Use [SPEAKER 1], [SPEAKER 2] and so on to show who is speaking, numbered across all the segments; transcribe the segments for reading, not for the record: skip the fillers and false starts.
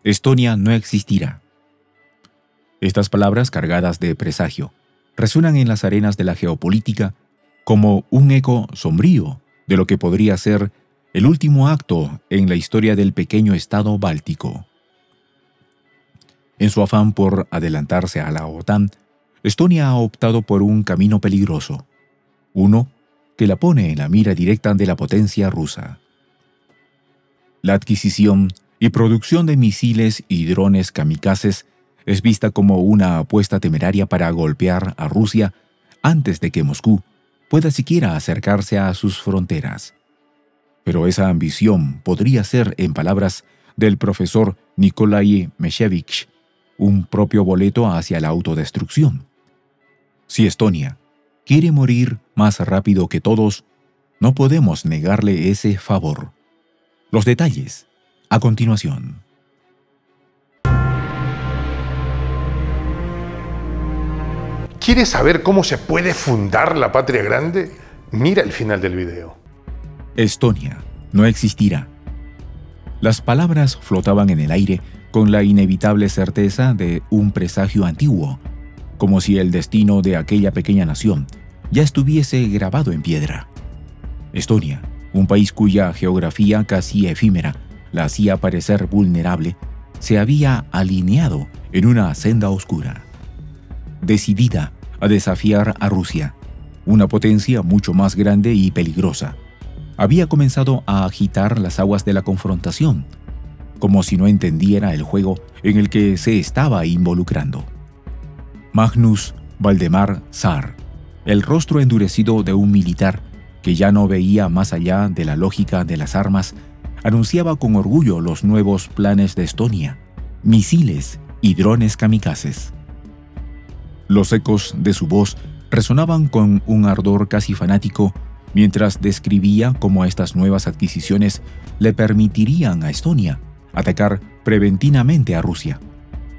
[SPEAKER 1] Estonia no existirá. Estas palabras, cargadas de presagio, resuenan en las arenas de la geopolítica como un eco sombrío de lo que podría ser el último acto en la historia del pequeño estado báltico. En su afán por adelantarse a la OTAN, Estonia ha optado por un camino peligroso, uno que la pone en la mira directa de la potencia rusa. La adquisición y producción de misiles y drones kamikazes es vista como una apuesta temeraria para golpear a Rusia antes de que Moscú pueda siquiera acercarse a sus fronteras. Pero esa ambición podría ser, en palabras del profesor Nikolai Meshevich, un propio boleto hacia la autodestrucción. Si Estonia quiere morir más rápido que todos, no podemos negarle ese favor. Los detalles, a continuación.
[SPEAKER 2] ¿Quieres saber cómo se puede fundar la patria grande? Mira el final del video.
[SPEAKER 1] Estonia no existirá. Las palabras flotaban en el aire con la inevitable certeza de un presagio antiguo, como si el destino de aquella pequeña nación ya estuviese grabado en piedra. Estonia, un país cuya geografía casi efímera la hacía parecer vulnerable, se había alineado en una senda oscura. Decidida a desafiar a Rusia, una potencia mucho más grande y peligrosa, había comenzado a agitar las aguas de la confrontación, como si no entendiera el juego en el que se estaba involucrando. Magnus Valdemar Saar, el rostro endurecido de un militar que ya no veía más allá de la lógica de las armas, anunciaba con orgullo los nuevos planes de Estonia: misiles y drones kamikazes. Los ecos de su voz resonaban con un ardor casi fanático mientras describía cómo estas nuevas adquisiciones le permitirían a Estonia atacar preventivamente a Rusia.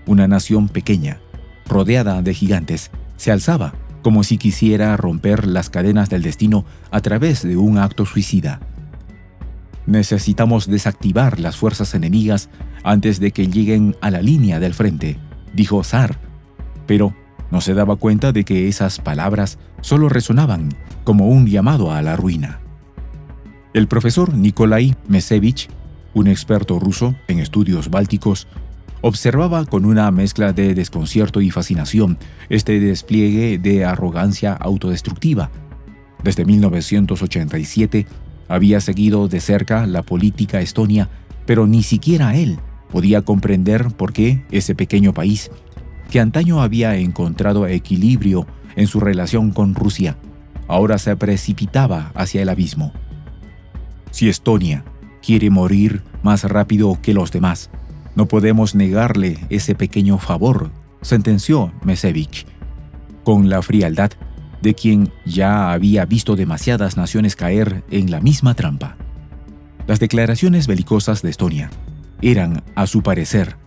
[SPEAKER 1] Una nación pequeña, rodeada de gigantes, se alzaba como si quisiera romper las cadenas del destino a través de un acto suicida. Necesitamos desactivar las fuerzas enemigas antes de que lleguen a la línea del frente, dijo Saar, pero no se daba cuenta de que esas palabras solo resonaban como un llamado a la ruina. El profesor Nikolai Meshevich, un experto ruso en estudios bálticos, observaba con una mezcla de desconcierto y fascinación este despliegue de arrogancia autodestructiva. Desde 1987 había seguido de cerca la política estonia, pero ni siquiera él podía comprender por qué ese pequeño país, que antaño había encontrado equilibrio en su relación con Rusia, ahora se precipitaba hacia el abismo. Si Estonia quiere morir más rápido que los demás, no podemos negarle ese pequeño favor, sentenció Meshevich, con la frialdad de quien ya había visto demasiadas naciones caer en la misma trampa. Las declaraciones belicosas de Estonia eran, a su parecer,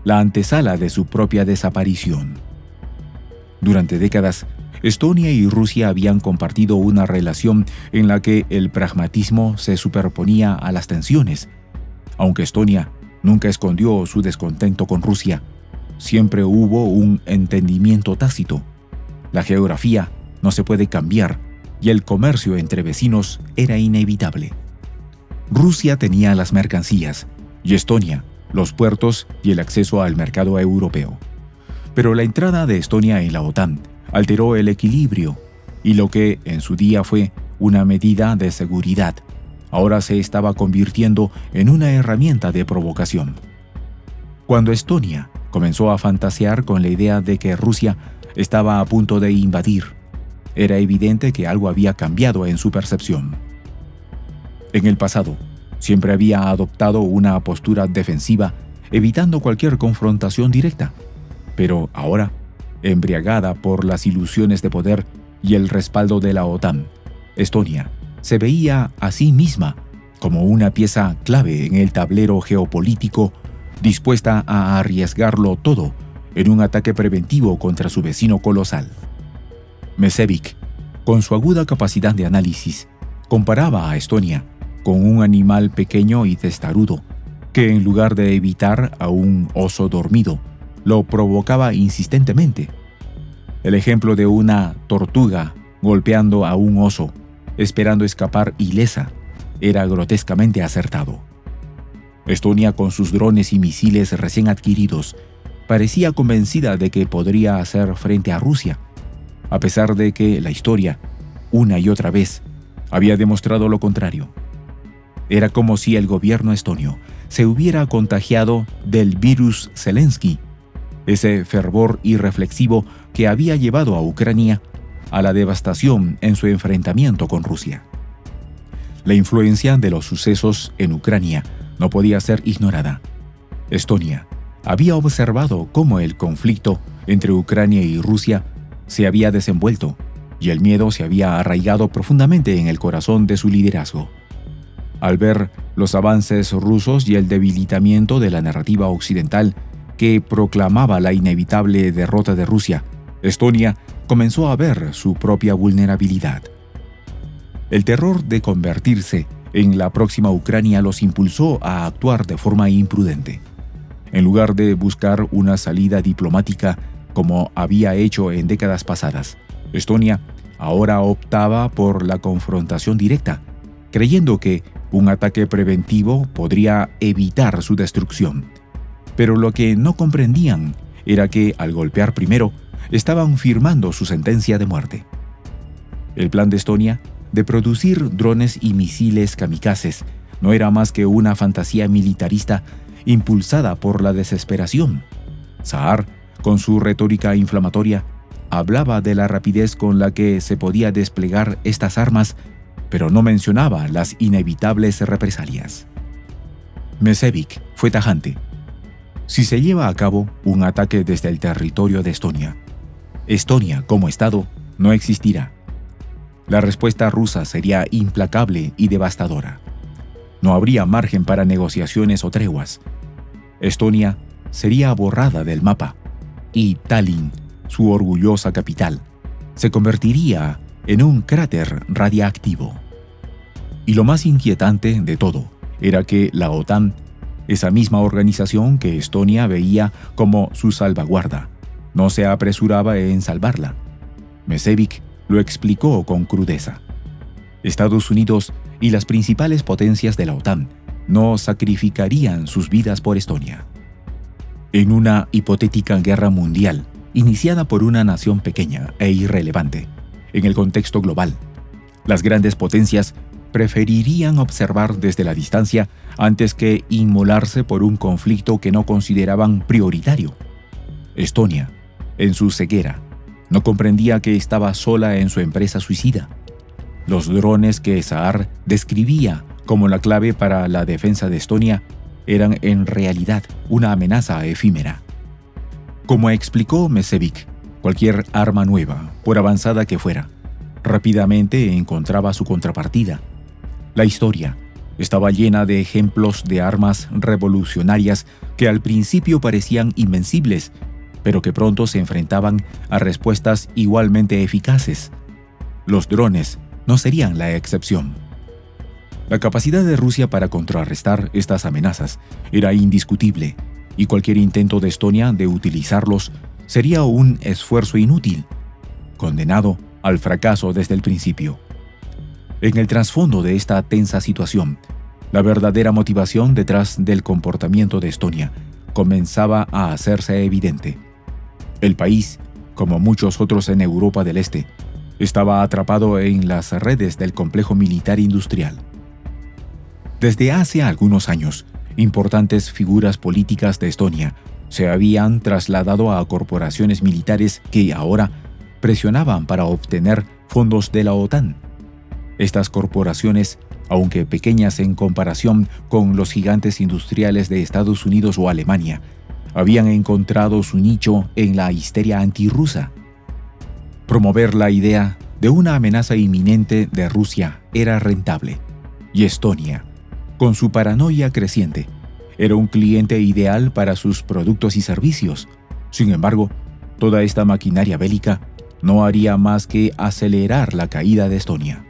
[SPEAKER 1] la antesala de su propia desaparición. Durante décadas, Estonia y Rusia habían compartido una relación en la que el pragmatismo se superponía a las tensiones. Aunque Estonia nunca escondió su descontento con Rusia, siempre hubo un entendimiento tácito. La geografía no se puede cambiar y el comercio entre vecinos era inevitable. Rusia tenía las mercancías y Estonia los puertos y el acceso al mercado europeo. Pero la entrada de Estonia en la OTAN alteró el equilibrio y lo que en su día fue una medida de seguridad, ahora se estaba convirtiendo en una herramienta de provocación. Cuando Estonia comenzó a fantasear con la idea de que Rusia estaba a punto de invadir, era evidente que algo había cambiado en su percepción. En el pasado, siempre había adoptado una postura defensiva, evitando cualquier confrontación directa, pero ahora, embriagada por las ilusiones de poder y el respaldo de la OTAN, Estonia se veía a sí misma como una pieza clave en el tablero geopolítico, dispuesta a arriesgarlo todo en un ataque preventivo contra su vecino colosal. Meshevich, con su aguda capacidad de análisis, comparaba a Estonia con un animal pequeño y testarudo, que en lugar de evitar a un oso dormido, lo provocaba insistentemente. El ejemplo de una tortuga golpeando a un oso, esperando escapar ilesa, era grotescamente acertado. Estonia, con sus drones y misiles recién adquiridos, parecía convencida de que podría hacer frente a Rusia, a pesar de que la historia, una y otra vez, había demostrado lo contrario. Era como si el gobierno estonio se hubiera contagiado del virus Zelensky, ese fervor irreflexivo que había llevado a Ucrania a la devastación en su enfrentamiento con Rusia. La influencia de los sucesos en Ucrania no podía ser ignorada. Estonia había observado cómo el conflicto entre Ucrania y Rusia se había desenvuelto y el miedo se había arraigado profundamente en el corazón de su liderazgo. Al ver los avances rusos y el debilitamiento de la narrativa occidental que proclamaba la inevitable derrota de Rusia, Estonia comenzó a ver su propia vulnerabilidad. El terror de convertirse en la próxima Ucrania los impulsó a actuar de forma imprudente. En lugar de buscar una salida diplomática como había hecho en décadas pasadas, Estonia ahora optaba por la confrontación directa, creyendo que un ataque preventivo podría evitar su destrucción. Pero lo que no comprendían era que, al golpear primero, estaban firmando su sentencia de muerte. El plan de Estonia de producir drones y misiles kamikazes no era más que una fantasía militarista impulsada por la desesperación. Saar, con su retórica inflamatoria, hablaba de la rapidez con la que se podía desplegar estas armas, pero no mencionaba las inevitables represalias. Mešević fue tajante. Si se lleva a cabo un ataque desde el territorio de Estonia, Estonia como Estado no existirá. La respuesta rusa sería implacable y devastadora. No habría margen para negociaciones o treguas. Estonia sería borrada del mapa y Tallinn, su orgullosa capital, se convertiría en un cráter radiactivo. Y lo más inquietante de todo era que la OTAN, esa misma organización que Estonia veía como su salvaguarda, no se apresuraba en salvarla. Mešević lo explicó con crudeza. Estados Unidos y las principales potencias de la OTAN no sacrificarían sus vidas por Estonia. En una hipotética guerra mundial, iniciada por una nación pequeña e irrelevante, en el contexto global, las grandes potencias preferirían observar desde la distancia antes que inmolarse por un conflicto que no consideraban prioritario. Estonia, en su ceguera, no comprendía que estaba sola en su empresa suicida. Los drones que Saar describía como la clave para la defensa de Estonia eran en realidad una amenaza efímera. Como explicó Mešević, cualquier arma nueva, por avanzada que fuera, rápidamente encontraba su contrapartida. La historia estaba llena de ejemplos de armas revolucionarias que al principio parecían invencibles, pero que pronto se enfrentaban a respuestas igualmente eficaces. Los drones no serían la excepción. La capacidad de Rusia para contrarrestar estas amenazas era indiscutible, y cualquier intento de Estonia de utilizarlos sería un esfuerzo inútil, condenado al fracaso desde el principio. En el trasfondo de esta tensa situación, la verdadera motivación detrás del comportamiento de Estonia comenzaba a hacerse evidente. El país, como muchos otros en Europa del Este, estaba atrapado en las redes del complejo militar industrial. Desde hace algunos años, importantes figuras políticas de Estonia se habían trasladado a corporaciones militares que ahora presionaban para obtener fondos de la OTAN. Estas corporaciones, aunque pequeñas en comparación con los gigantes industriales de Estados Unidos o Alemania, habían encontrado su nicho en la histeria antirrusa. Promover la idea de una amenaza inminente de Rusia era rentable, y Estonia, con su paranoia creciente, era un cliente ideal para sus productos y servicios. Sin embargo, toda esta maquinaria bélica no haría más que acelerar la caída de Estonia.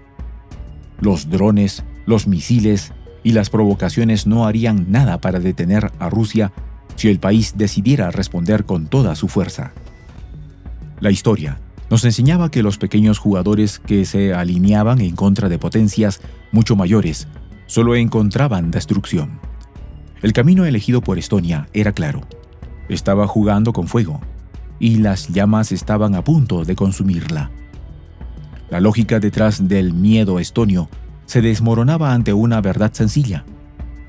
[SPEAKER 1] Los drones, los misiles y las provocaciones no harían nada para detener a Rusia si el país decidiera responder con toda su fuerza. La historia nos enseñaba que los pequeños jugadores que se alineaban en contra de potencias mucho mayores solo encontraban destrucción. El camino elegido por Estonia era claro. Estaba jugando con fuego, y las llamas estaban a punto de consumirla. La lógica detrás del miedo estonio se desmoronaba ante una verdad sencilla.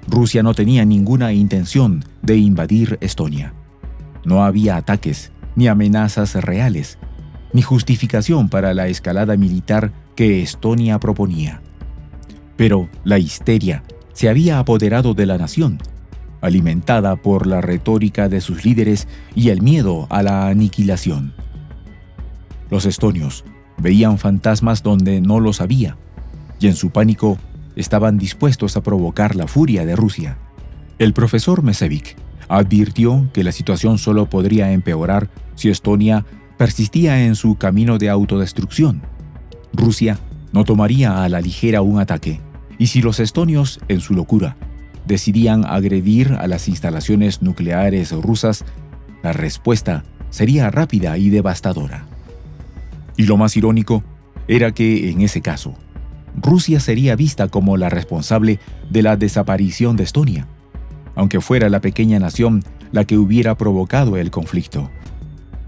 [SPEAKER 1] Rusia no tenía ninguna intención de invadir Estonia. No había ataques, ni amenazas reales, ni justificación para la escalada militar que Estonia proponía. Pero la histeria se había apoderado de la nación, alimentada por la retórica de sus líderes y el miedo a la aniquilación. Los estonios veían fantasmas donde no los había, y en su pánico estaban dispuestos a provocar la furia de Rusia. El profesor Mesevich advirtió que la situación solo podría empeorar si Estonia persistía en su camino de autodestrucción. Rusia no tomaría a la ligera un ataque, y si los estonios, en su locura, decidían agredir a las instalaciones nucleares rusas, la respuesta sería rápida y devastadora. Y lo más irónico era que, en ese caso, Rusia sería vista como la responsable de la desaparición de Estonia, aunque fuera la pequeña nación la que hubiera provocado el conflicto.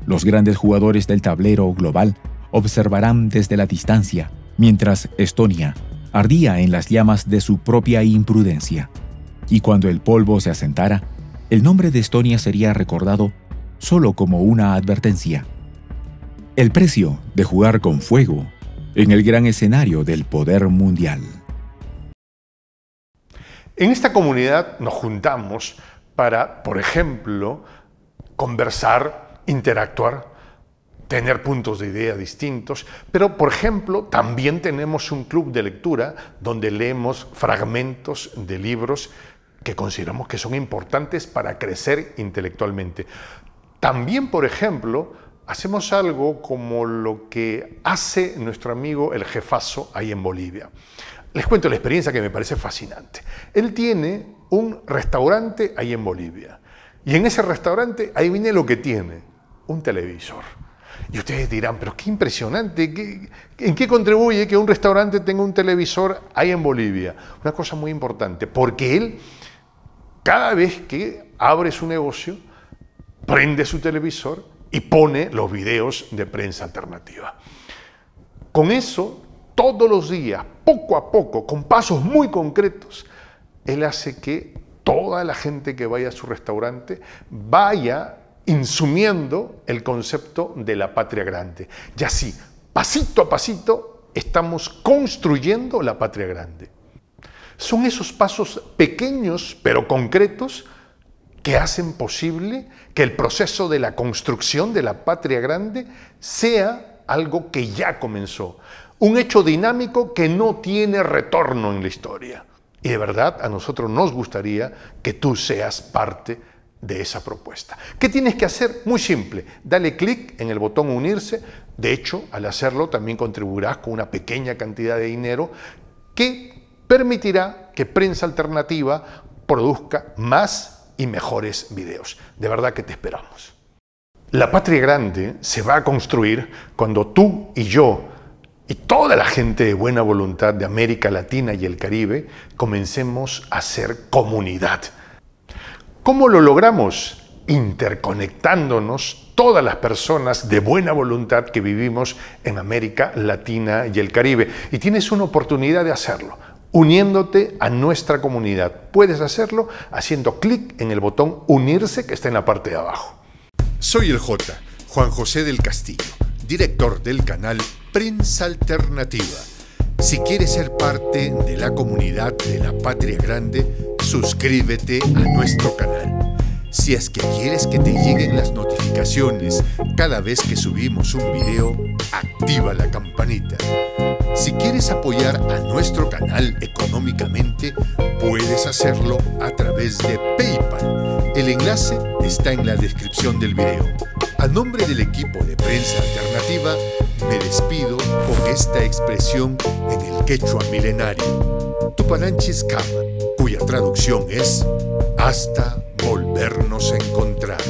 [SPEAKER 1] Los grandes jugadores del tablero global observarán desde la distancia, mientras Estonia ardía en las llamas de su propia imprudencia. Y cuando el polvo se asentara, el nombre de Estonia sería recordado solo como una advertencia. El precio de jugar con fuego en el gran escenario del poder mundial.
[SPEAKER 2] En esta comunidad nos juntamos para, por ejemplo, conversar, interactuar, tener puntos de idea distintos, pero, por ejemplo, también tenemos un club de lectura donde leemos fragmentos de libros que consideramos que son importantes para crecer intelectualmente. También, por ejemplo, hacemos algo como lo que hace nuestro amigo el jefazo ahí en Bolivia. Les cuento la experiencia que me parece fascinante. Él tiene un restaurante ahí en Bolivia. Y en ese restaurante, ahí viene lo que tiene, un televisor. Y ustedes dirán, pero qué impresionante, ¿en qué contribuye que un restaurante tenga un televisor ahí en Bolivia? Una cosa muy importante, porque él, cada vez que abre su negocio, prende su televisor y pone los videos de prensa alternativa. Con eso, todos los días, poco a poco, con pasos muy concretos, él hace que toda la gente que vaya a su restaurante vaya insumiendo el concepto de la patria grande. Y así, pasito a pasito, estamos construyendo la patria grande. Son esos pasos pequeños pero concretos que hacen posible que el proceso de la construcción de la patria grande sea algo que ya comenzó. Un hecho dinámico que no tiene retorno en la historia. Y de verdad a nosotros nos gustaría que tú seas parte de esa propuesta. ¿Qué tienes que hacer? Muy simple. Dale clic en el botón unirse. De hecho, al hacerlo también contribuirás con una pequeña cantidad de dinero que permitirá que Prensa Alternativa produzca más y mejores videos. De verdad que te esperamos. La patria grande se va a construir cuando tú y yo y toda la gente de buena voluntad de América Latina y el Caribe comencemos a ser comunidad. ¿Cómo lo logramos? Interconectándonos todas las personas de buena voluntad que vivimos en América Latina y el Caribe. Y tienes una oportunidad de hacerlo, uniéndote a nuestra comunidad. Puedes hacerlo haciendo clic en el botón unirse que está en la parte de abajo.
[SPEAKER 3] Soy el J, Juan José del Castillo, director del canal Prensa Alternativa. Si quieres ser parte de la comunidad de la Patria Grande, suscríbete a nuestro canal. Si es que quieres que te lleguen las notificaciones cada vez que subimos un video, activa la campanita. Si quieres apoyar a nuestro canal económicamente, puedes hacerlo a través de PayPal. El enlace está en la descripción del video. A nombre del equipo de Prensa Alternativa, me despido con esta expresión en el quechua milenario. Tupananchis Kama. traducción es hasta volvernos a encontrar.